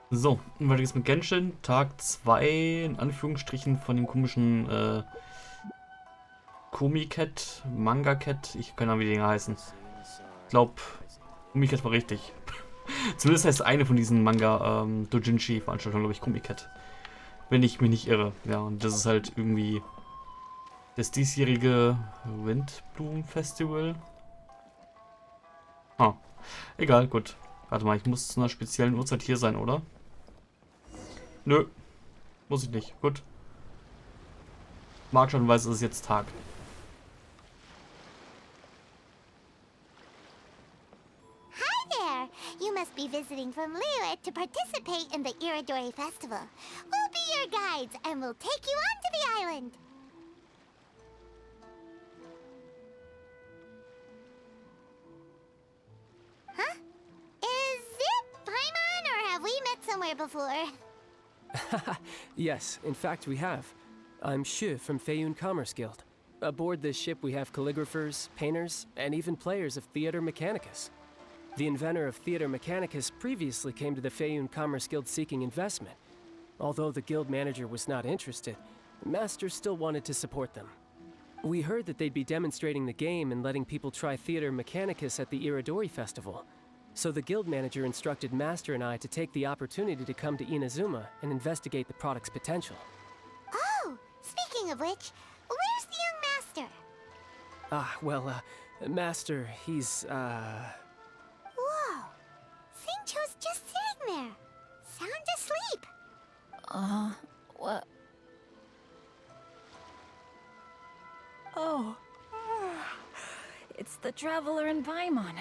So, weiter geht's mit Genshin. Tag 2 in Anführungsstrichen von dem komischen Komi-Cat, Manga-Cat. Ich keine Ahnung, wie die Dinger heißen. Ich glaube, Komi-Cat war richtig. Zumindest heißt eine von diesen Manga-Dojinshi-Veranstaltungen, glaube ich, Komi-Cat. Wenn ich mich nicht irre. Ja, und das ist halt irgendwie das diesjährige Windblumen-Festival. Ah, egal, gut. Warte mal, ich muss zu einer speziellen Uhrzeit hier sein, oder? Nö, muss ich nicht. Gut. Mag schon weiß, es ist jetzt Tag. There! You must be visiting from Liyue to participate in the Iridori Festival. We'll be your guides and we'll take you onto the island. Huh? Is it Paimon or have we met somewhere before? Yes, in fact we have. I'm Shu from Feiyun Commerce Guild. Aboard this ship we have calligraphers, painters, and even players of Theater Mechanicus. The inventor of Theater Mechanicus previously came to the Feiyun Commerce Guild seeking investment. Although the guild manager was not interested, the master still wanted to support them. We heard that they'd be demonstrating the game and letting people try Theater Mechanicus at the Iridori Festival. So the guild manager instructed Master and I to take the opportunity to come to Inazuma and investigate the product's potential. Oh, speaking of which, where's the young master? Master, he's, Whoa! Xingqiu's just sitting there, sound asleep. What? Oh. It's the Traveler in Paimon.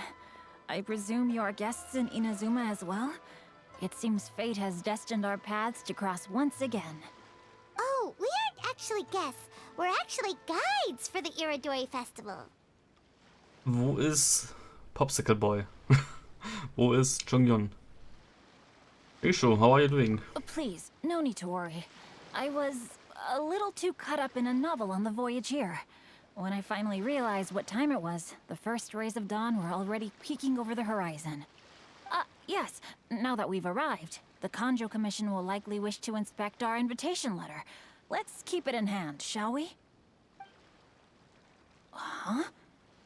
I presume you are guests in Inazuma as well? It seems fate has destined our paths to cross once again. Oh, we aren't actually guests. We're actually guides for the Iridori Festival. Wo ist Popsicle Boy? Wo ist Jonghyun? Isho, how are you doing? Please, no need to worry. I was a little too caught up in a novel on the voyage here. When I finally realized what time it was, the first rays of dawn were already peeking over the horizon. Yes, now that we've arrived, the Kanjo Commission will likely wish to inspect our invitation letter. Let's keep it in hand, shall we? Huh?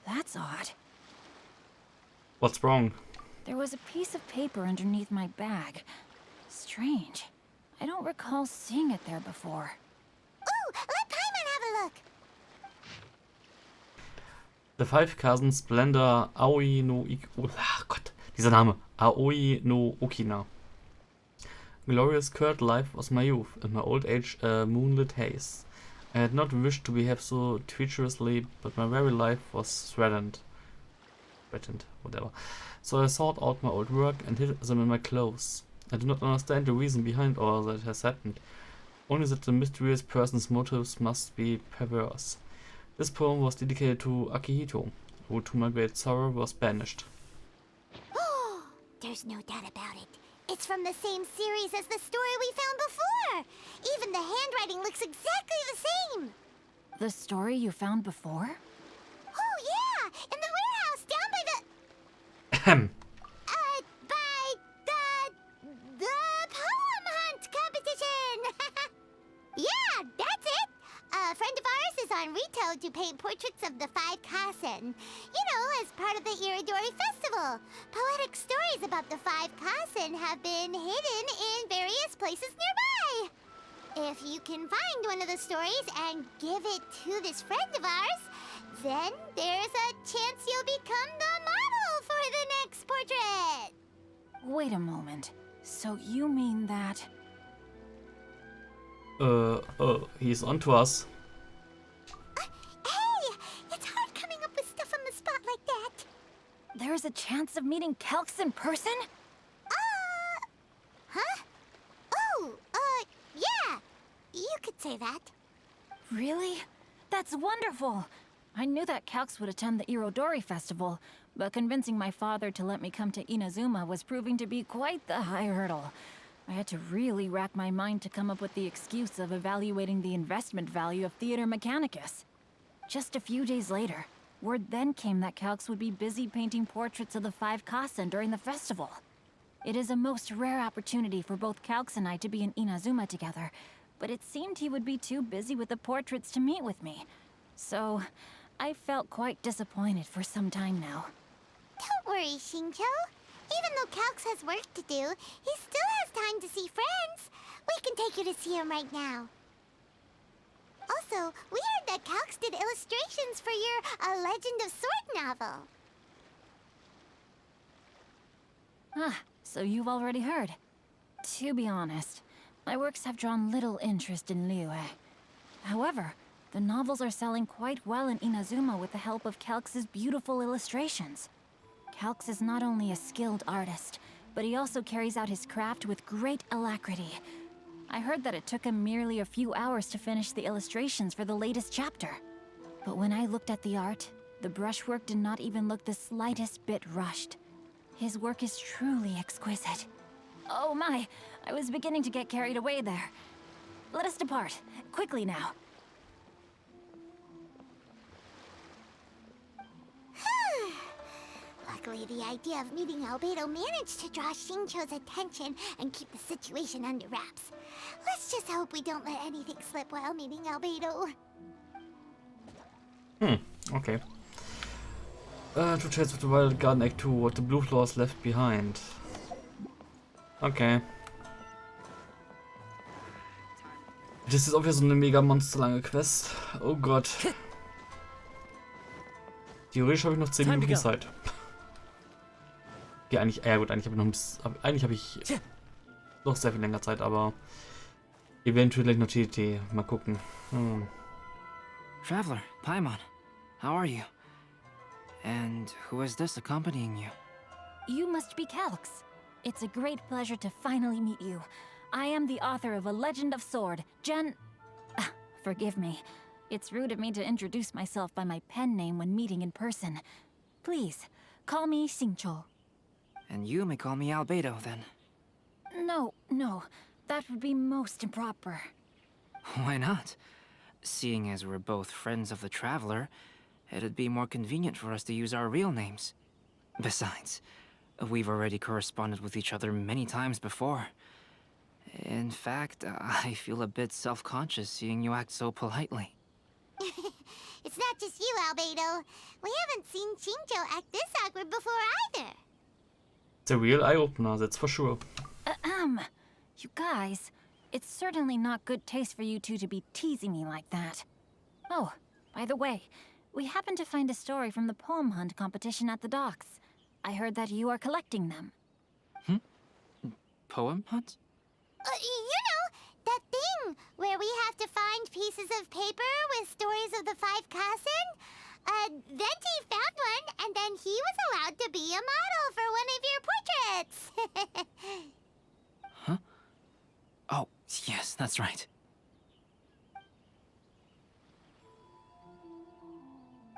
That's odd. What's wrong? There was a piece of paper underneath my bag. Strange. I don't recall seeing it there before. Ooh, let Paimon have a look. The Five Cousins Splendor Aoi no Gott, dieser Name. Aoi no Okina. Glorious curd life was my youth, and my old age a moonlit haze. I had not wished to behave so treacherously, but my very life was threatened, whatever. So I sought out my old work and hid them in my clothes. I do not understand the reason behind all that has happened, only that the mysterious person's motives must be perverse. This poem was dedicated to Akihito, who to my great sorrow was banished. Oh, there's no doubt about it. It's from the same series as the story we found before. Even the handwriting looks exactly the same. The story you found before? Oh, yeah, in the warehouse down by the... Ahem. by the poem hunt competition. Yeah, that's it. A friend of ours is on Rito to paint portraits of the Five Kasen. You know, as part of the Iridori Festival. Poetic stories about the Five Kasen have been hidden in various places nearby. If you can find one of the stories and give it to this friend of ours, then there's a chance you'll become the model for the next portrait. Wait a moment. So you mean that... He's onto us. Hey, it's hard coming up with stuff on the spot like that. There's a chance of meeting Kelks in person? Huh? Oh, yeah. You could say that. Really? That's wonderful! I knew that Calx would attend the Irodori Festival, but convincing my father to let me come to Inazuma was proving to be quite the high hurdle. I had to really rack my mind to come up with the excuse of evaluating the investment value of Theater Mechanicus. Just a few days later, word then came that Calx would be busy painting portraits of the Five Kasen during the festival. It is a most rare opportunity for both Calx and I to be in Inazuma together, but it seemed he would be too busy with the portraits to meet with me. So, I felt quite disappointed for some time now. Don't worry, Shincho. Even though Calx has work to do, he still has time to see friends. We can take you to see him right now. Also, we heard that Calx did illustrations for your A Legend of Sword novel. Ah, so you've already heard. To be honest, my works have drawn little interest in Liyue. However, the novels are selling quite well in Inazuma with the help of Calx's beautiful illustrations. Calx is not only a skilled artist, but he also carries out his craft with great alacrity. I heard that it took him merely a few hours to finish the illustrations for the latest chapter. But when I looked at the art, the brushwork did not even look the slightest bit rushed. His work is truly exquisite. Oh my, I was beginning to get carried away there. Let us depart, quickly now. Luckily, the idea of meeting Albedo managed to draw Shincho's attention and keep the situation under wraps. Let's just hope we don't let anything slip while meeting Albedo. Okay. To chase with the Wild Garden Act 2, what the Blue Floors left behind. Okay. Das ist auch wieder so eine mega monsterlange Quest. Oh Gott. Theoretisch habe ich noch 10 Minuten Zeit. Ja, eigentlich, ja gut, eigentlich habe ich noch sehr viel länger Zeit, aber eventuell noch TT. Mal gucken. Traveler, Paimon, how are you? And who is this accompanying you? You must be Calx. It's a great pleasure to finally meet you. I am the author of A Legend of Sword, Forgive me. It's rude of me to introduce myself by my pen name when meeting in person. Please, call me Shincho. And you may call me Albedo, then. No, that would be most improper. Why not? Seeing as we're both friends of the Traveler, it'd be more convenient for us to use our real names. Besides, we've already corresponded with each other many times before. In fact, I feel a bit self-conscious seeing you act so politely. It's not just you, Albedo. We haven't seen Shincho act this awkward before either. It's a real eye-opener, that's for sure. You guys, it's certainly not good taste for you two to be teasing me like that. Oh, by the way, we happened to find a story from the poem hunt competition at the docks. I heard that you are collecting them. Poem hunt? You know, that thing where we have to find pieces of paper with stories of the 5 Kassen? Venti found one, and then he was allowed to be a model for one of your portraits. Huh? Oh, yes, that's right.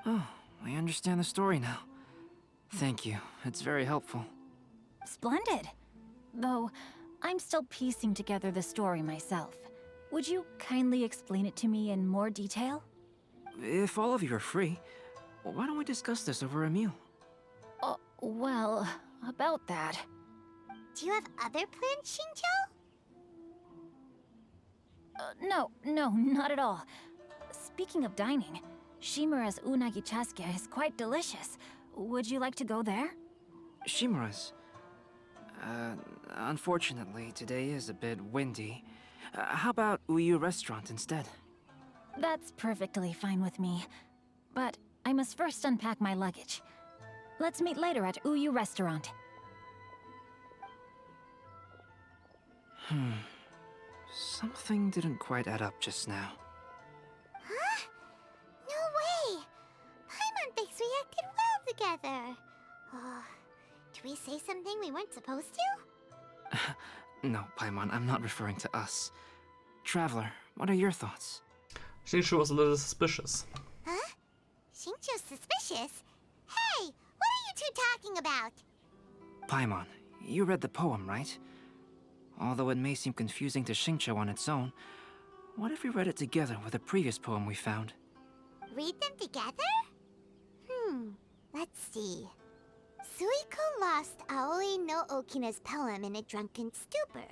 Oh, I understand the story now. Thank you. It's very helpful. Splendid. Though, I'm still piecing together the story myself. Would you kindly explain it to me in more detail? If all of you are free, why don't we discuss this over a meal? Well, about that. Do you have other plans, Shincho? No, not at all. Speaking of dining, Shimura's unagi chasuke is quite delicious. Would you like to go there? Shimura's. Unfortunately, today is a bit windy. How about Uyu Restaurant instead? That's perfectly fine with me. But I must first unpack my luggage. Let's meet later at Uyu Restaurant. Something didn't quite add up just now. Huh? No way! Paimon thinks we acted well together. Did we say something we weren't supposed to? No, Paimon, I'm not referring to us. Traveler, what are your thoughts? Shincho was a little suspicious. Huh? Shincho's suspicious? Hey, what are you two talking about? Paimon, you read the poem, right? Although it may seem confusing to Shincho on its own, what if we read it together with a previous poem we found? Read them together? Let's see. Suiko lost Aoi no Okina's poem in a drunken stupor.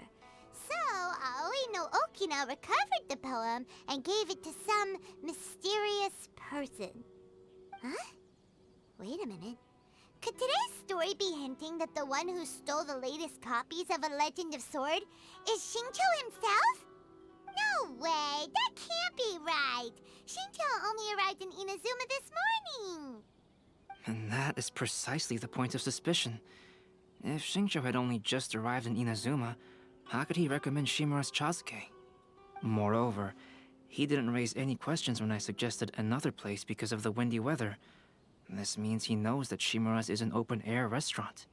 So, Aoi no Okina recovered the poem and gave it to some mysterious person. Huh? Wait a minute. Could today's story be hinting that the one who stole the latest copies of A Legend of Sword is Shincho himself? No way! That can't be right! Shincho only arrived in Inazuma this morning! And that is precisely the point of suspicion. If Shincho had only just arrived in Inazuma, how could he recommend Shimura's Chasuke? Moreover, he didn't raise any questions when I suggested another place because of the windy weather. This means he knows that Shimura's is an open-air restaurant.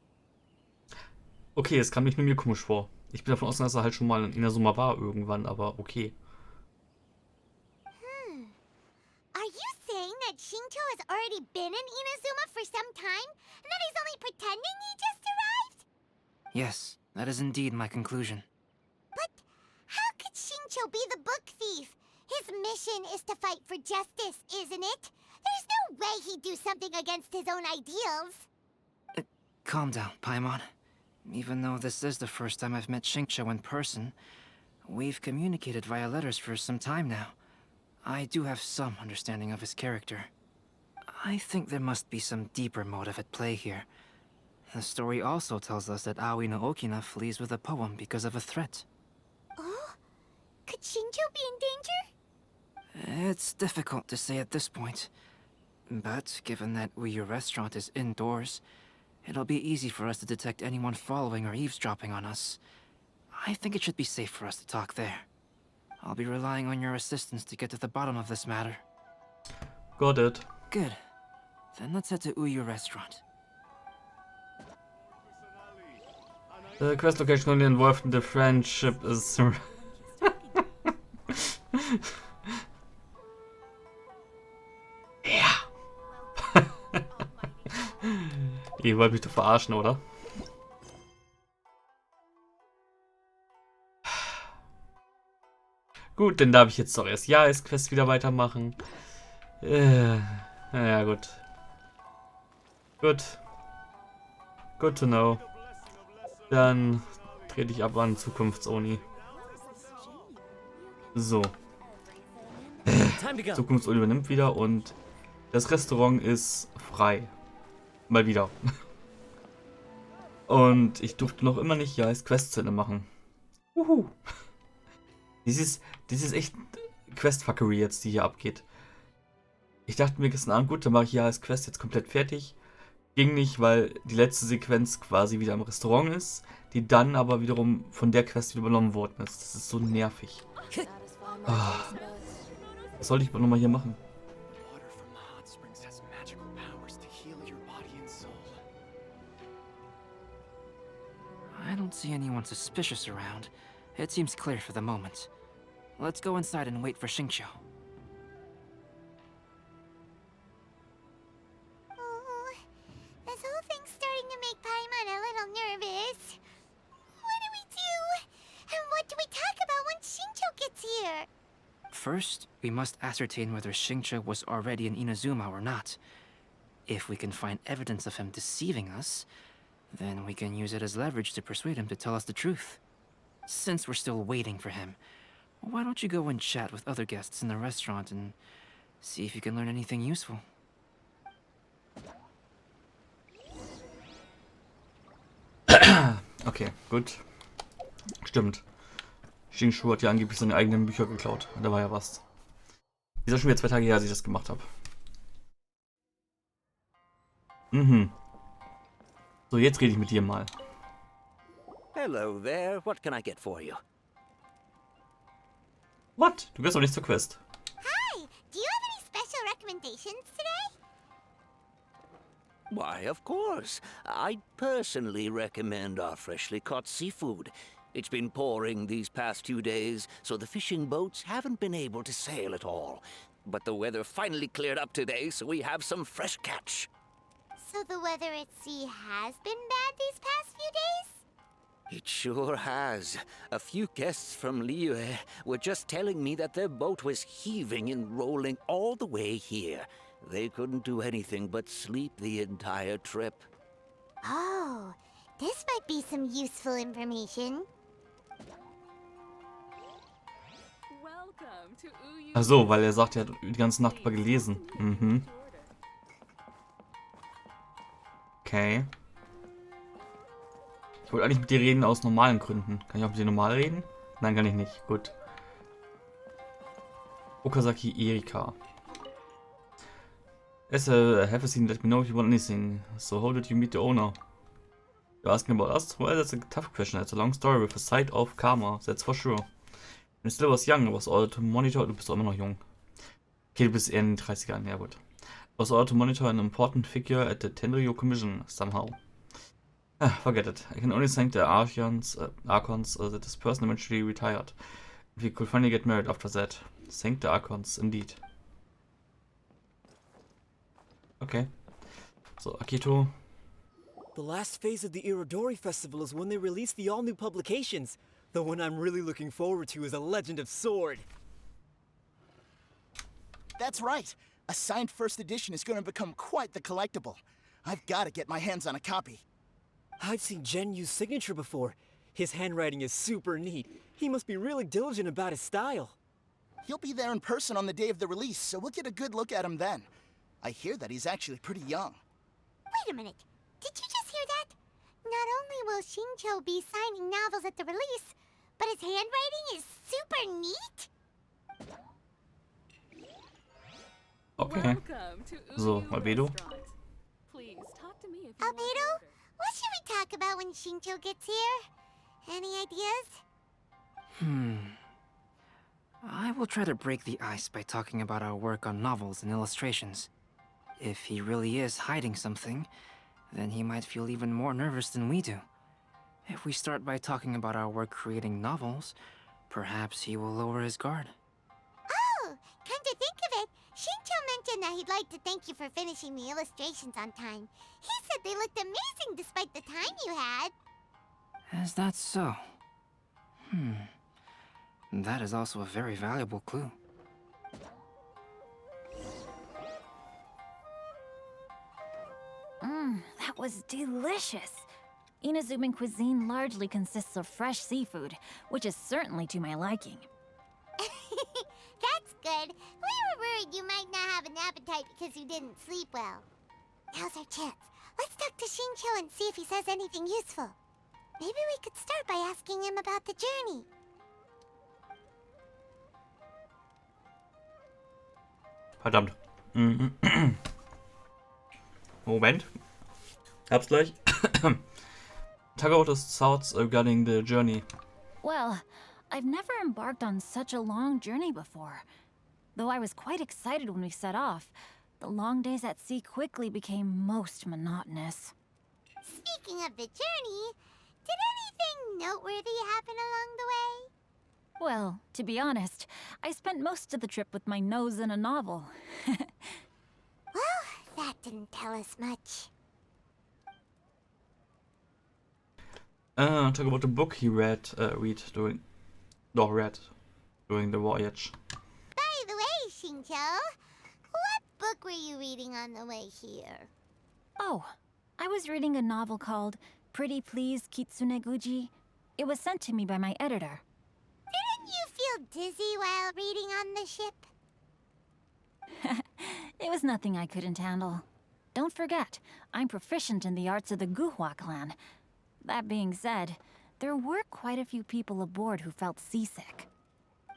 Okay, es kam nicht nur mir komisch vor. Ich bin davon ausgegangen, dass er halt schon mal in Inazuma war irgendwann, aber okay. Are you saying that Shincho has already been in Inazuma for some time? And that he's only pretending he just arrived? Yes, that is indeed my conclusion. But how could Shincho be the book thief? His mission is to fight for justice, isn't it? There's no way he'd do something against his own ideals. Calm down, Paimon. Even though this is the first time I've met Shincho in person, we've communicated via letters for some time now. I do have some understanding of his character. I think there must be some deeper motive at play here. The story also tells us that Aoi no Okina flees with a poem because of a threat. Oh? Could Shincho be in danger? It's difficult to say at this point. But given that Uyu Restaurant is indoors, it'll be easy for us to detect anyone following or eavesdropping on us. I think it should be safe for us to talk there. I'll be relying on your assistance to get to the bottom of this matter. Got it. Good. Then let's head to Uyu Restaurant. The quest location only involved in the friendship is... Ja. Ihr wollt mich doch verarschen, oder? Gut, dann darf ich jetzt doch erst Jahresquest wieder weitermachen. Naja, gut. Gut. Good to know. Dann trete ich ab an Zukunftsoni. So. Zukunftsoni übernimmt wieder und das Restaurant ist frei. Mal wieder. Und ich durfte noch immer nicht Quest zu Ende machen. Uhu. Das ist echt Questfuckery jetzt, die hier abgeht. Ich dachte mir gestern Abend, gut, dann mache ich Quest jetzt komplett fertig. Ging nicht, weil die letzte Sequenz quasi wieder im Restaurant ist, die dann aber wiederum von der Quest wieder übernommen worden ist. Das ist so nervig. Was soll ich aber nochmal hier machen? I don't see anyone suspicious around. It seems clear for the moment. Let's go inside and wait for Shincho. Oh, this whole thing's starting to make Paimon a little nervous. What do we do? And what do we talk about when Shincho gets here? First, we must ascertain whether Shincho was already in Inazuma or not. If we can find evidence of him deceiving us, then we can use it as leverage to persuade him to tell us the truth. Since we're still waiting for him, why don't you go and chat with other guests in the restaurant and see if you can learn anything useful? Okay, gut. Stimmt. Shincho hat ja angeblich seine eigenen Bücher geklaut. Da war ja was. Ist ja schon wieder 2 Tage her, als ich das gemacht habe. So, jetzt rede ich mit dir mal. Hello there. What can I get for you? What? Du gehst doch nicht zur Quest. Hi, do you have any special recommendations today? Why, of course. I'd personally recommend our freshly caught seafood. It's been pouring these past few days, so the fishing boats haven't been able to sail at all. But the weather finally cleared up today, so we have some fresh catch. So the weather at sea has been bad these past few days? It sure has. A few guests from Liyue were just telling me that their boat was heaving and rolling all the way here. They couldn't do anything but sleep the entire trip. Oh, this might be some useful information. Ach so, weil er sagt, er hat die ganze Nacht über gelesen. Mhm. Okay. Ich wollte eigentlich mit dir reden aus normalen Gründen. Kann ich auch mit dir normal reden? Nein, kann ich nicht. Gut. Okazaki Erika. As I have seen, let me know if you want anything. So how did you meet the owner? You're asking about us? Well, that's a tough question. It's a long story with a side of karma. That's for sure. When I still was young, I was ordered to monitor. Du bist auch immer noch jung. Okay, du bist eher in den 30ern. Ja gut. I was ordered to monitor an important figure at the Tenryo Commission somehow. Forget it. I can only thank the Archons that this person eventually retired. If he could finally get married after that. Thank the Archons, indeed. Okay. So, Akito. The last phase of the Irodori Festival is when they release the all-new publications. The one I'm really looking forward to is A Legend of Sword. That's right. A signed first edition is going to become quite the collectible. I've got to get my hands on a copy. I've seen Genyu's signature before. His handwriting is super neat. He must be really diligent about his style. He'll be there in person on the day of the release, so we'll get a good look at him then. I hear that he's actually pretty young. Wait a minute. Did you just hear that? Not only will Shincho be signing novels at the release, but his handwriting is super neat. Okay. So, Albedo. Albedo, what should we talk about when Shincho gets here? Any ideas? I will try to break the ice by talking about our work on novels and illustrations. If he really is hiding something, then he might feel even more nervous than we do. If we start by talking about our work creating novels, perhaps he will lower his guard. Oh, come to think of it, Shincho mentioned that he'd like to thank you for finishing the illustrations on time. He said they looked amazing despite the time you had. Is that so? That is also a very valuable clue. That was delicious. Inazuman cuisine largely consists of fresh seafood, which is certainly to my liking. That's good. We were worried you might not have an appetite because you didn't sleep well. Now's our chance. Let's talk to Shincho and see if he says anything useful. Maybe we could start by asking him about the journey. Verdammt. Moment. Hab's gleich. Talk about his thoughts regarding the journey. Well, I've never embarked on such a long journey before. Though I was quite excited when we set off, the long days at sea quickly became most monotonous. Speaking of the journey, did anything noteworthy happen along the way? Well, to be honest, I spent most of the trip with my nose in a novel. Well, that didn't tell us much. Talk about the book he read during the voyage. By the way, Shincho, what book were you reading on the way here? Oh, I was reading a novel called Pretty Please Kitsune Guji. It was sent to me by my editor. Didn't you feel dizzy while reading on the ship? It was nothing I couldn't handle. Don't forget, I'm proficient in the arts of the Guhua clan. That being said, there were quite a few people aboard who felt seasick.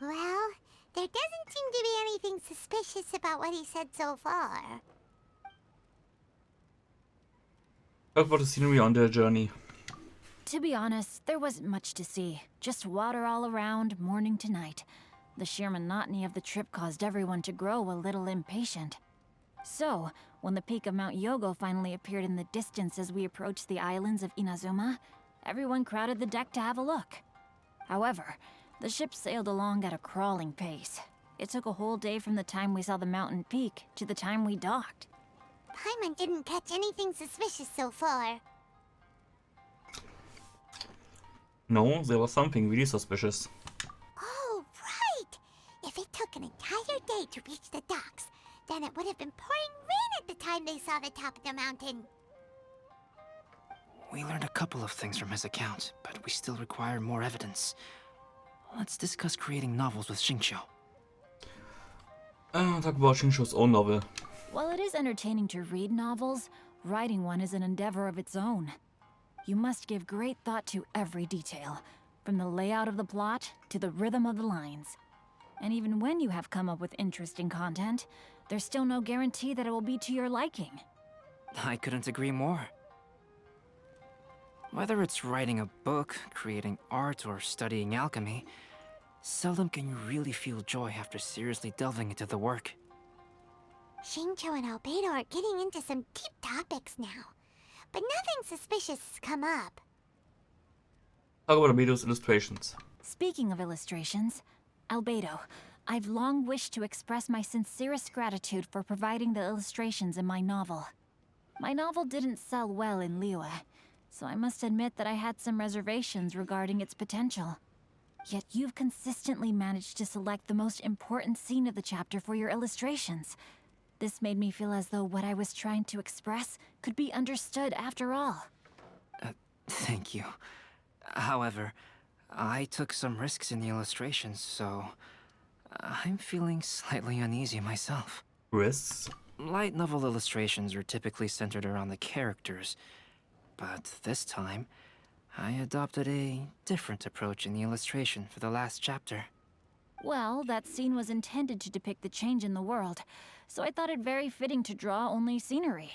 Well, there doesn't seem to be anything suspicious about what he said so far. Talk about the scenery on the journey. To be honest, there wasn't much to see. Just water all around, morning to night. The sheer monotony of the trip caused everyone to grow a little impatient. So, when the peak of Mount Yogo finally appeared in the distance as we approached the islands of Inazuma, everyone crowded the deck to have a look. However, the ship sailed along at a crawling pace. It took a whole day from the time we saw the mountain peak to the time we docked. Paimon didn't catch anything suspicious so far. No, there was something really suspicious. Oh, right! If it took an entire day to reach the docks, then it would have been pouring rain at the time they saw the top of the mountain. We learned a couple of things from his account, but we still require more evidence. Let's discuss creating novels with Xingqiu. Talk about Xingqiu's own novel. While it is entertaining to read novels, writing one is an endeavor of its own. You must give great thought to every detail, from the layout of the plot to the rhythm of the lines. And even when you have come up with interesting content, there's still no guarantee that it will be to your liking. I couldn't agree more. Whether it's writing a book, creating art, or studying alchemy, seldom can you really feel joy after seriously delving into the work. Xingqiu and Albedo are getting into some deep topics now, but nothing suspicious has come up. Talk about Albedo's illustrations. Speaking of illustrations, Albedo, I've long wished to express my sincerest gratitude for providing the illustrations in my novel. My novel didn't sell well in Liyue, so I must admit that I had some reservations regarding its potential. Yet you've consistently managed to select the most important scene of the chapter for your illustrations. This made me feel as though what I was trying to express could be understood after all. Thank you. However, I took some risks in the illustrations, so I'm feeling slightly uneasy myself. Risks? Light novel illustrations are typically centered around the characters, but this time, I adopted a different approach in the illustration for the last chapter. Well, that scene was intended to depict the change in the world, so I thought it very fitting to draw only scenery.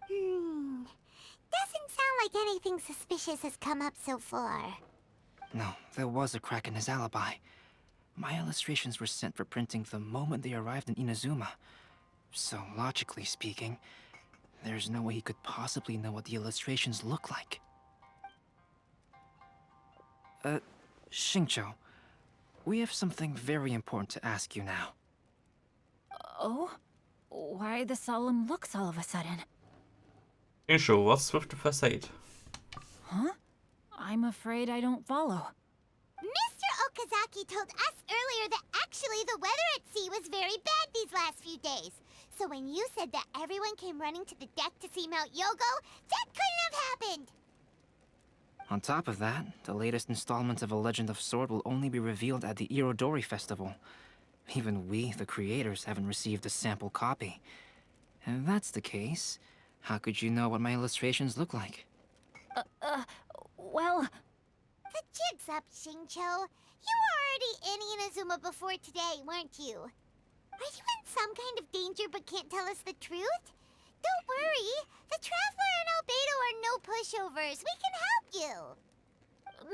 Doesn't sound like anything suspicious has come up so far. No, there was a crack in his alibi. My illustrations were sent for printing the moment they arrived in Inazuma. So, logically speaking, there's no way he could possibly know what the illustrations look like. Xingqiu, we have something very important to ask you now. Oh? Why the solemn looks all of a sudden? Xingqiu, what's with the facade? Huh? I'm afraid I don't follow. Mr. Okazaki told us earlier that actually the weather at sea was very bad these last few days. So when you said that everyone came running to the deck to see Mount Yogo, that couldn't have happened! On top of that, the latest installment of A Legend of Sword will only be revealed at the Irodori Festival. Even we, the creators, haven't received a sample copy. And if that's the case, how could you know what my illustrations look like? Well... The jig's up, Xingqiu. You were already in Inazuma before today, weren't you? Are you in some kind of danger but can't tell us the truth? Don't worry. The Traveler and Albedo are no pushovers. We can help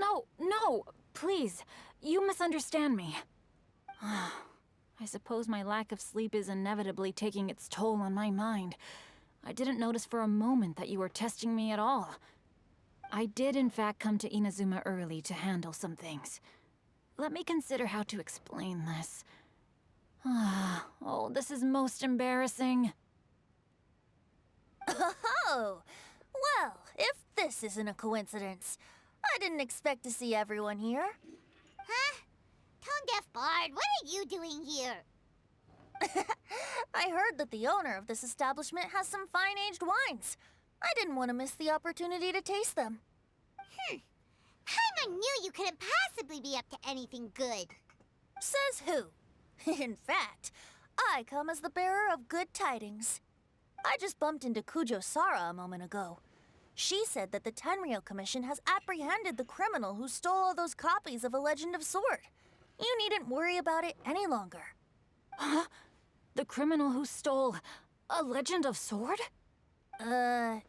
you. No, please. You misunderstand me. I suppose my lack of sleep is inevitably taking its toll on my mind. I didn't notice for a moment that you were testing me at all. I did in fact come to Inazuma early to handle some things. Let me consider how to explain this. Oh, this is most embarrassing. Oh, well, if this isn't a coincidence, I didn't expect to see everyone here. Huh? Tone-deaf Bard, what are you doing here? I heard that the owner of this establishment has some fine-aged wines. I didn't want to miss the opportunity to taste them. Paimon knew you couldn't possibly be up to anything good. Says who? In fact, I come as the bearer of good tidings. I just bumped into Kujo Sara a moment ago. She said that the Tenryou Commission has apprehended the criminal who stole all those copies of A Legend of Sword. You needn't worry about it any longer. Huh? The criminal who stole A Legend of Sword?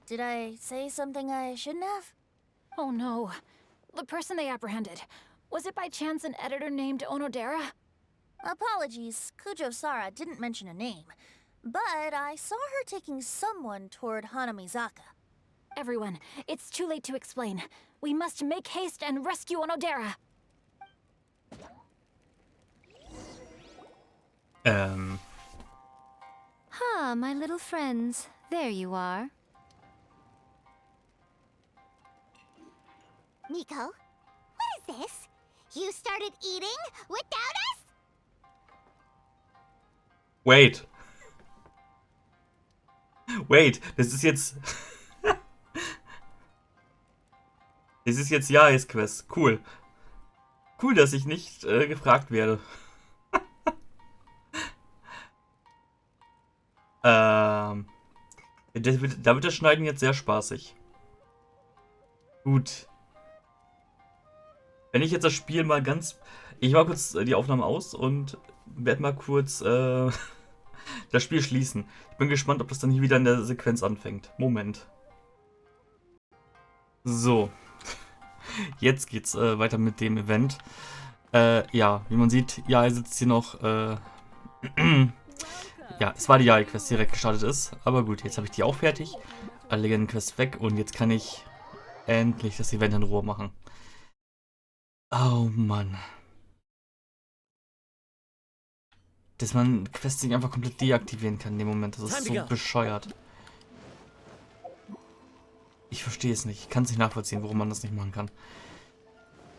Did I say something I shouldn't have? Oh no. The person they apprehended. Was it by chance an editor named Onodera? Apologies, Kujo Sara didn't mention a name. But I saw her taking someone toward Hanamizaka. Everyone, it's too late to explain. We must make haste and rescue Onodera. My little friends. There you are. Nico, what is this? You started eating without us? Wait. Wait, das ist jetzt... Es ist jetzt Jais Quest. Cool. Cool, dass ich nicht gefragt werde. Da wird das Schneiden jetzt sehr spaßig. Gut. Wenn ich jetzt das Spiel mal ganz... Ich mache kurz die Aufnahme aus und werde mal kurz das Spiel schließen. Ich bin gespannt, ob das dann hier wieder in der Sequenz anfängt. Moment. So. Jetzt geht's weiter mit dem Event. Ja, wie man sieht, ja, er sitzt hier noch. Ja, es war die Jai-Quest, die direkt gestartet ist. Aber gut, jetzt habe ich die auch fertig. Alle Legenden-Quests weg und jetzt kann ich endlich das Event in Ruhe machen. Oh Mann. Dass man Quests nicht einfach komplett deaktivieren kann in dem Moment. Das ist so bescheuert. Ich verstehe es nicht. Ich kann es nicht nachvollziehen, warum man das nicht machen kann.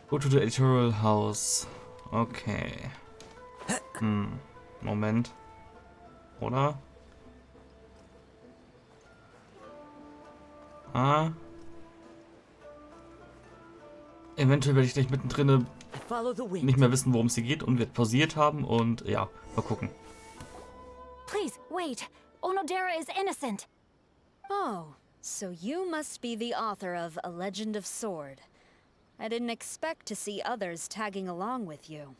Go to the editorial house. Okay. Moment. Oder? Eventuell werde ich gleich mittendrin nicht mehr wissen, worum es hier geht und wird pausiert haben und ja, mal gucken. Please, wait. Onodera is innocent. Oh, so you must be the author of A Legend of Sword. I didn't expect to see others tagging along with you.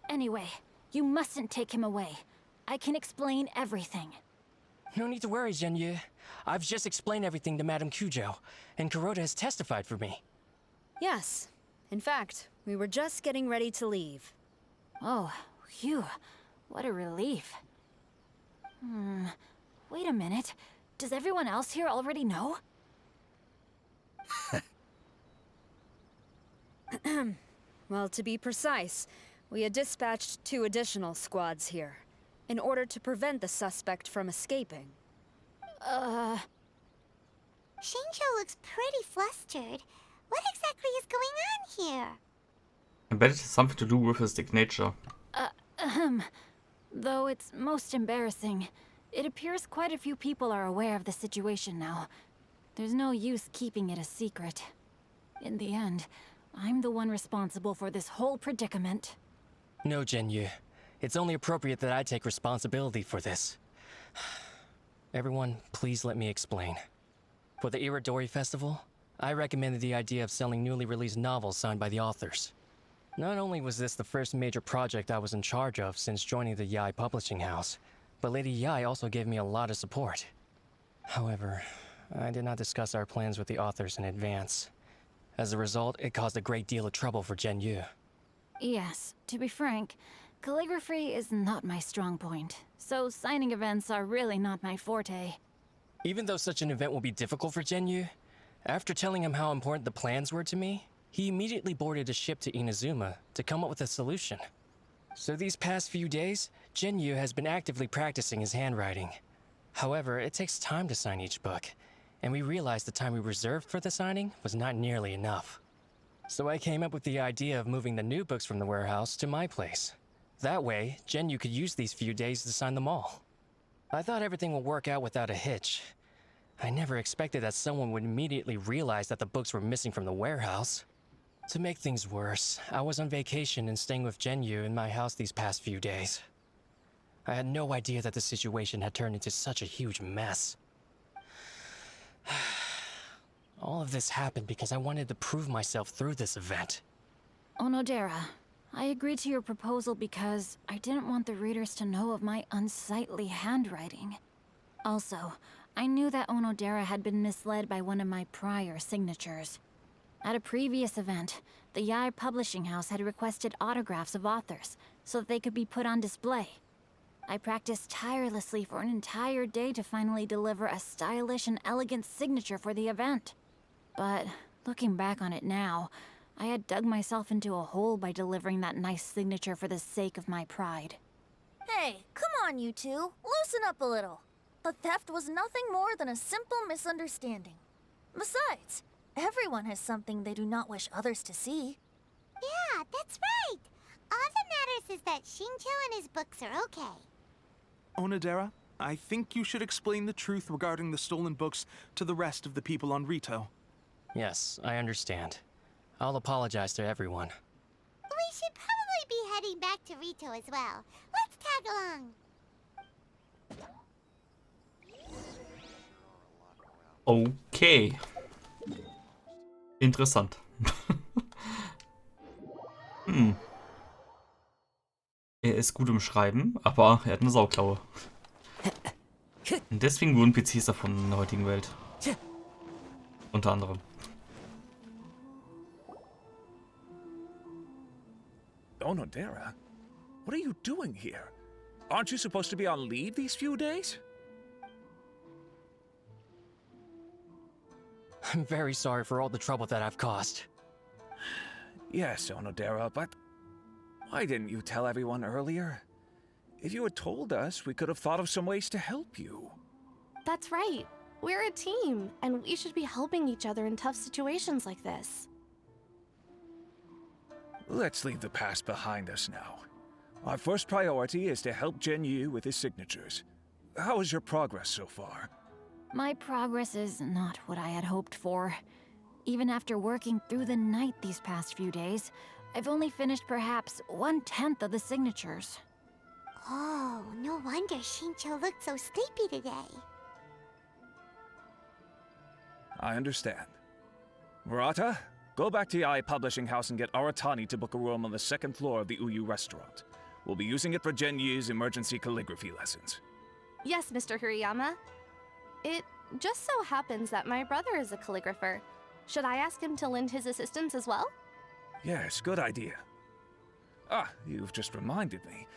Anyway, you mustn't take him away. I can explain everything. No need to worry, Genyu. I've just explained everything to Madame Kujo, and Kuroda has testified for me. Yes. In fact, we were just getting ready to leave. Oh, phew. What a relief. Wait a minute. Does everyone else here already know? Well, to be precise, we had dispatched 2 additional squads here, in order to prevent the suspect from escaping. Shinjo looks pretty flustered. What exactly is going on here? I bet it has something to do with his signature. Though it's most embarrassing, it appears quite a few people are aware of the situation now. There's no use keeping it a secret. In the end, I'm the one responsible for this whole predicament. No, Genyu. It's only appropriate that I take responsibility for this. Everyone, please let me explain. For the Iridori Festival, I recommended the idea of selling newly released novels signed by the authors. Not only was this the first major project I was in charge of since joining the Yai publishing house, but Lady Yai also gave me a lot of support. However, I did not discuss our plans with the authors in advance. As a result, it caused a great deal of trouble for Genyu. Yes, to be frank, calligraphy is not my strong point, so signing events are really not my forte. Even though such an event will be difficult for Genyu, after telling him how important the plans were to me, he immediately boarded a ship to Inazuma to come up with a solution. So these past few days, Genyu has been actively practicing his handwriting. However, it takes time to sign each book, and we realized the time we reserved for the signing was not nearly enough. So I came up with the idea of moving the new books from the warehouse to my place. That way, Genyu could use these few days to sign them all. I thought everything would work out without a hitch. I never expected that someone would immediately realize that the books were missing from the warehouse. To make things worse, I was on vacation and staying with Genyu in my house these past few days. I had no idea that the situation had turned into such a huge mess. All of this happened because I wanted to prove myself through this event. Onodera, I agreed to your proposal because I didn't want the readers to know of my unsightly handwriting. Also, I knew that Onodera had been misled by one of my prior signatures. At a previous event, the Yai publishing house had requested autographs of authors so that they could be put on display. I practiced tirelessly for an entire day to finally deliver a stylish and elegant signature for the event. But looking back on it now, I had dug myself into a hole by delivering that nice signature for the sake of my pride. Hey, come on, you two. Loosen up a little. The theft was nothing more than a simple misunderstanding. Besides, everyone has something they do not wish others to see. Yeah, that's right. All that matters is that Shinjo and his books are okay. Onodera, I think you should explain the truth regarding the stolen books to the rest of the people on Rito. Yes, I understand. I'll apologize to everyone. We should probably be heading back to Rito as well. Let's tag along. Okay. Interessant. Er ist gut im Schreiben, aber er hat eine Sauklaue. Und deswegen wurden PCs davon in der heutigen Welt. Unter anderem. Onodera? What are you doing here? Aren't you supposed to be on leave these few days? I'm very sorry for all the trouble that I've caused. Yes, Onodera, but why didn't you tell everyone earlier? If you had told us, we could have thought of some ways to help you. That's right. We're a team, and we should be helping each other in tough situations like this. Let's leave the past behind us now. Our first priority is to help Genyu with his signatures. How is your progress so far? My progress is not what I had hoped for. Even after working through the night these past few days, I've only finished perhaps 1/10 of the signatures. Oh, no wonder Shincho looked so sleepy today. I understand. Murata, go back to Yae Publishing House and get Aratani to book a room on the second floor of the Uyu restaurant. We'll be using it for Genyu's emergency calligraphy lessons. Yes, Mr. Hirayama. It just so happens that my brother is a calligrapher. Should I ask him to lend his assistance as well? Yes, good idea. Ah, you've just reminded me.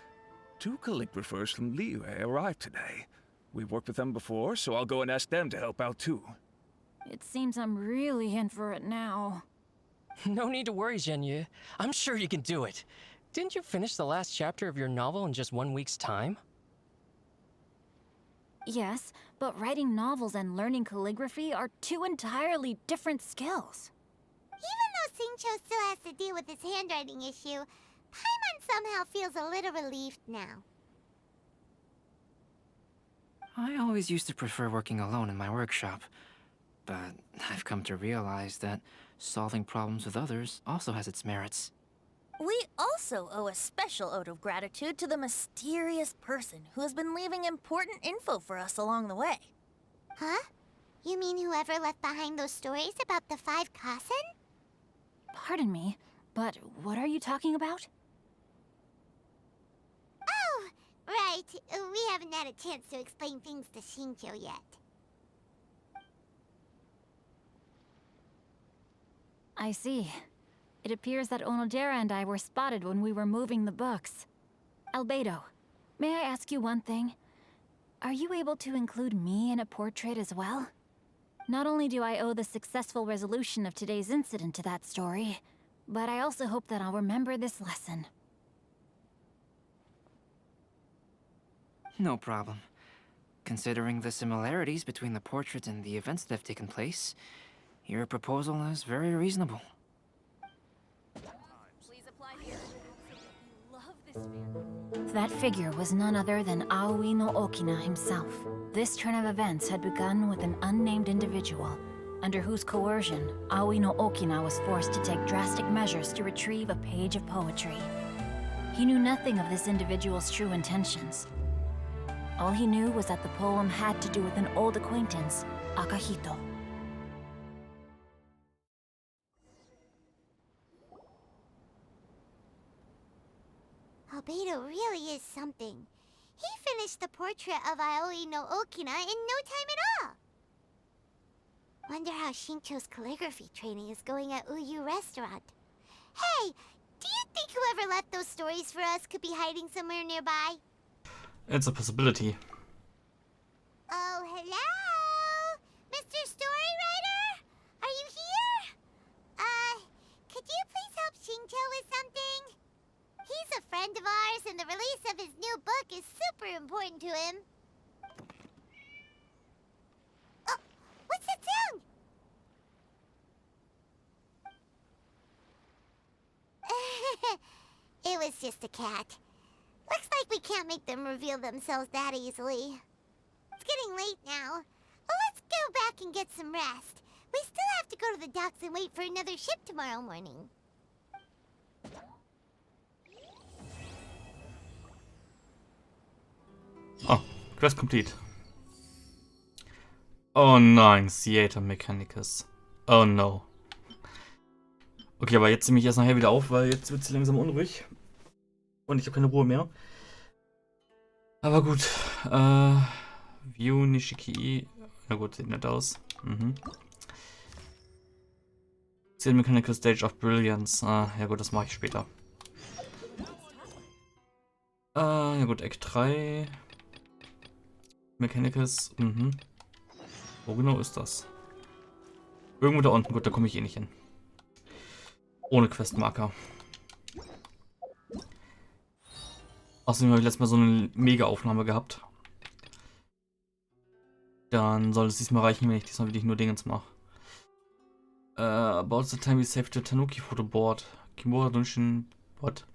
2 calligraphers from Liyue arrived today. We've worked with them before, so I'll go and ask them to help out too. It seems I'm really in for it now. No need to worry, Genyu. I'm sure you can do it. Didn't you finish the last chapter of your novel in just 1 week's time? Yes, but writing novels and learning calligraphy are 2 entirely different skills. Even though Shincho still has to deal with his handwriting issue, Paimon somehow feels a little relieved now. I always used to prefer working alone in my workshop, but I've come to realize that solving problems with others also has its merits. We also owe a special ode of gratitude to the mysterious person who has been leaving important info for us along the way. Huh? You mean whoever left behind those stories about the 5 Kasen? Pardon me, but what are you talking about? Oh, right. We haven't had a chance to explain things to Shincho yet. I see. It appears that Onodera and I were spotted when we were moving the books. Albedo, may I ask you one thing? Are you able to include me in a portrait as well? Not only do I owe the successful resolution of today's incident to that story, but I also hope that I'll remember this lesson. No problem. Considering the similarities between the portrait and the events that have taken place, your proposal is very reasonable. That figure was none other than Aoi no Okina himself. This turn of events had begun with an unnamed individual, under whose coercion, Aoi no Okina was forced to take drastic measures to retrieve a page of poetry. He knew nothing of this individual's true intentions. All he knew was that the poem had to do with an old acquaintance, Akahito. Albedo really is something. He finished the portrait of Aoi no Okina in no time at all. Wonder how Shincho's calligraphy training is going at Uyu Restaurant. Hey, do you think whoever left those stories for us could be hiding somewhere nearby? It's a possibility. Oh, hello? Mr. Storywriter? Are you here? Could you please help Shincho with something? He's a friend of ours, and the release of his new book is super important to him. Oh, what's that sound? It was just a cat. Looks like we can't make them reveal themselves that easily. It's getting late now. Well, let's go back and get some rest. We still have to go to the docks and wait for another ship tomorrow morning. Oh, Quest complete. Oh nein, Theater Mechanicus. Oh no. Okay, aber jetzt nehme ich erst nachher wieder auf, weil jetzt wird es langsam unruhig. Und ich habe keine Ruhe mehr. Aber gut. View Nishiki. Na gut, sieht nett aus. Theater Mechanical Stage of Brilliance. Ja gut, das mache ich später. Ja gut, Act 3. Mechanicus. Wo genau ist das? Irgendwo da unten. Gut, da komme ich eh nicht hin. Ohne Questmarker. Außerdem habe ich letztes Mal so eine Mega-Aufnahme gehabt. Dann soll es diesmal reichen, wenn ich diesmal wirklich nur Dingens mache. About the time we saved the Tanuki photo board. Kimura Dunshin. What?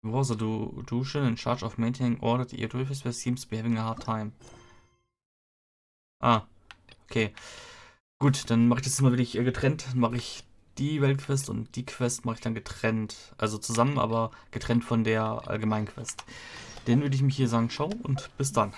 Was a Dushin in charge of maintaining order? The Eodolphus seems to be having a hard time. Ah, okay. Gut, dann mache ich das immer wirklich getrennt. Dann mache ich die Weltquest und die Quest mache ich dann getrennt. Also zusammen, aber getrennt von der allgemeinen Quest. Den würde ich mich hier sagen, ciao und bis dann.